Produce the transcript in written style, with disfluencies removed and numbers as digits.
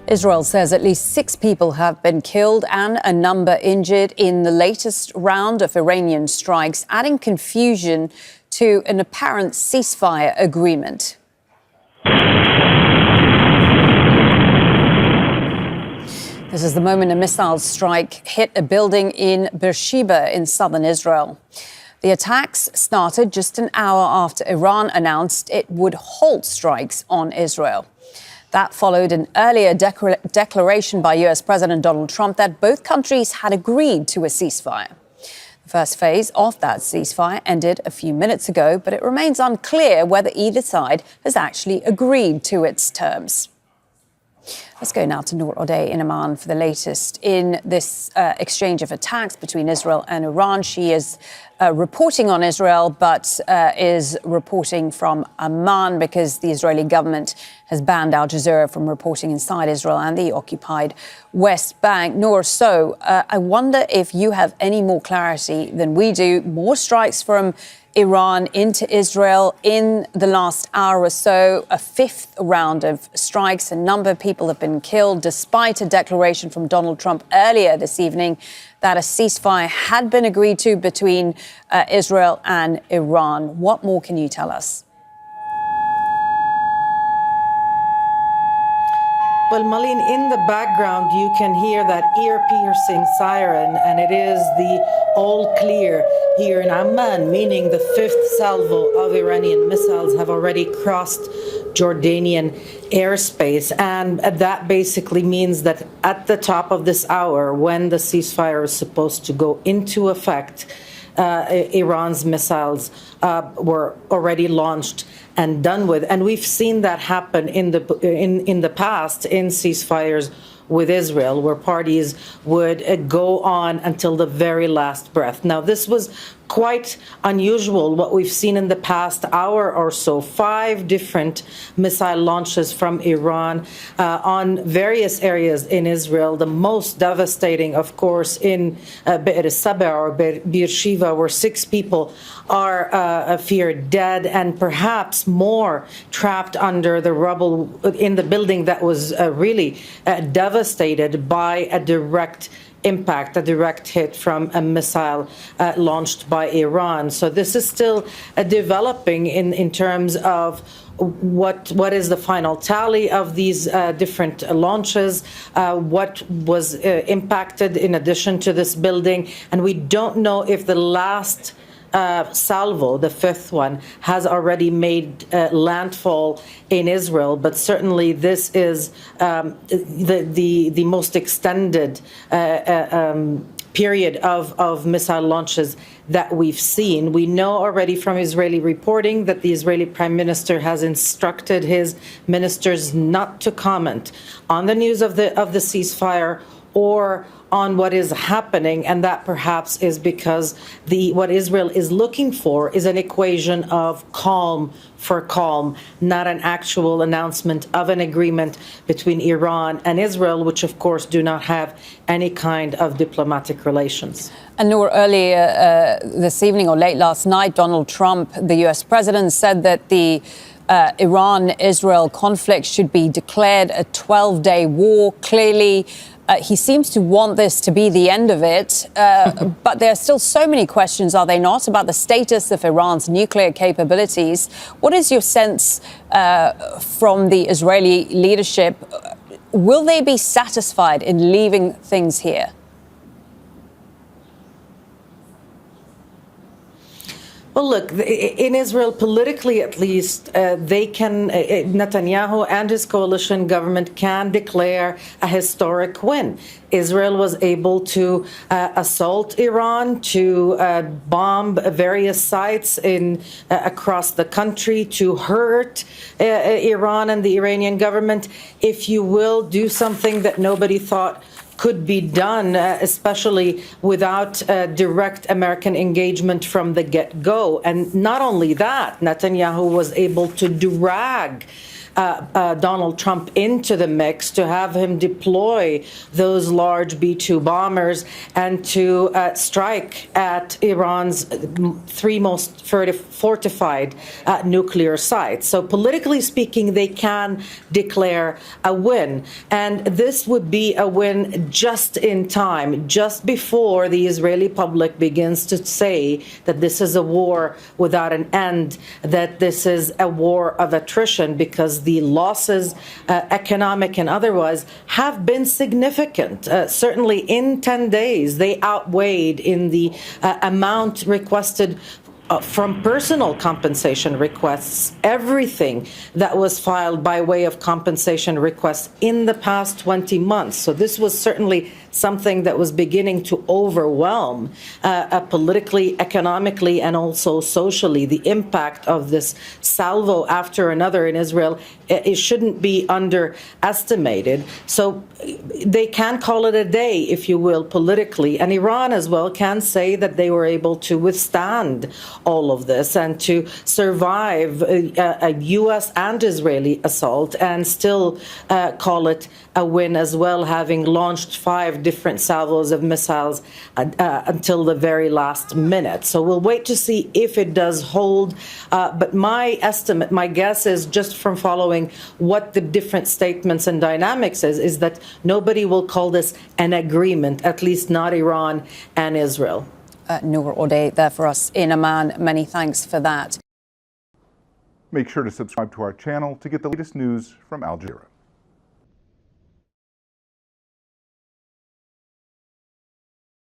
Israel says at least 6 people have been killed and a number injured in the latest round of Iranian strikes, adding confusion to an apparent ceasefire agreement. This is the moment a missile strike hit a building in Beersheva in southern Israel. The attacks started just an hour after Iran announced it would halt strikes on Israel. That followed an earlier declaration by US President Donald Trump that both countries had agreed to a ceasefire. The first phase of that ceasefire ended a few minutes ago, but it remains unclear whether either side has actually agreed to its terms. Let's go now to Noor Odeh in Amman for the latest in this exchange of attacks between Israel and Iran. She is reporting on Israel, but is reporting from Amman because the Israeli government has banned Aljazeera from reporting inside Israel and the occupied West Bank. Noor, so I wonder if you have any more clarity than we do. More strikes from Iran into Israel in the last hour or so, a 5th round of strikes. A number of people have been killed, despite a declaration from Donald Trump earlier this evening that a ceasefire had been agreed to between Israel and Iran. What more can you tell us? Well, Malin, in the background, you can hear that ear-piercing siren, and it is the all clear here in Amman, meaning the 5th salvo of Iranian missiles have already crossed Jordanian airspace. And that basically means that at the top of this hour, when the ceasefire is supposed to go into effect, Iran's missiles were already launched and done with. And we've seen that happen in the past in ceasefires with Israel, where parties would go on until the very last breath. Now, this was quite unusual, what we've seen in the past hour or so. 5 different missile launches from Iran on various areas in Israel. The most devastating, of course, in Beersheva or Beersheva, where 6 people are feared dead and perhaps more trapped under the rubble in the building that was really devastated by a direct impact, a direct hit from a missile launched by Iran. So this is still developing in terms of what is the final tally of these different launches, what was impacted in addition to this building. And we don't know if the last salvo, the 5th one, has already made landfall in Israel, but certainly this is the most extended period of missile launches that we've seen. We know already from Israeli reporting that the Israeli Prime Minister has instructed his ministers not to comment on the news of the ceasefire or on what is happening, and that perhaps is because what Israel is looking for is an equation of calm for calm, not an actual announcement of an agreement between Iran and Israel, which of course do not have any kind of diplomatic relations. And Noor, earlier this evening or late last night, Donald Trump, the US president, said that the Iran-Israel conflict should be declared a 12-day war. Clearly, he seems to want this to be the end of it, but there are still so many questions, are they not, about the status of Iran's nuclear capabilities. What is your sense from the Israeli leadership? Will they be satisfied in leaving things here? Well, look, in Israel, politically at least, Netanyahu and his coalition government can declare a historic win. Israel was able to assault Iran, to bomb various sites across the country, to hurt Iran and the Iranian government, if you will, do something that nobody thought could be done, especially without direct American engagement from the get-go. And not only that, Netanyahu was able to drag Donald Trump into the mix, to have him deploy those large B-2 bombers and to strike at Iran's three most fortified nuclear sites. So politically speaking, they can declare a win. And this would be a win just in time, just before the Israeli public begins to say that this is a war without an end, that this is a war of attrition, because the losses, economic and otherwise, have been significant. Certainly in 10 days, they outweighed in the amount requested from personal compensation requests, everything that was filed by way of compensation requests in the past 20 months. So this was certainly something that was beginning to overwhelm politically, economically, and also socially. The impact of this salvo after another in Israel, it shouldn't be underestimated. So they can call it a day, if you will, politically. And Iran as well can say that they were able to withstand all of this and to survive a U.S. and Israeli assault and still call it a win as well, having launched 5 different salvos of missiles until the very last minute. So we'll wait to see if it does hold. But my estimate, my guess is, just from following what the different statements and dynamics is that nobody will call this an agreement, at least not Iran and Israel. Noor O'Day there for us in Amman. Many thanks for that. Make sure to subscribe to our channel to get the latest news from Aljazeera.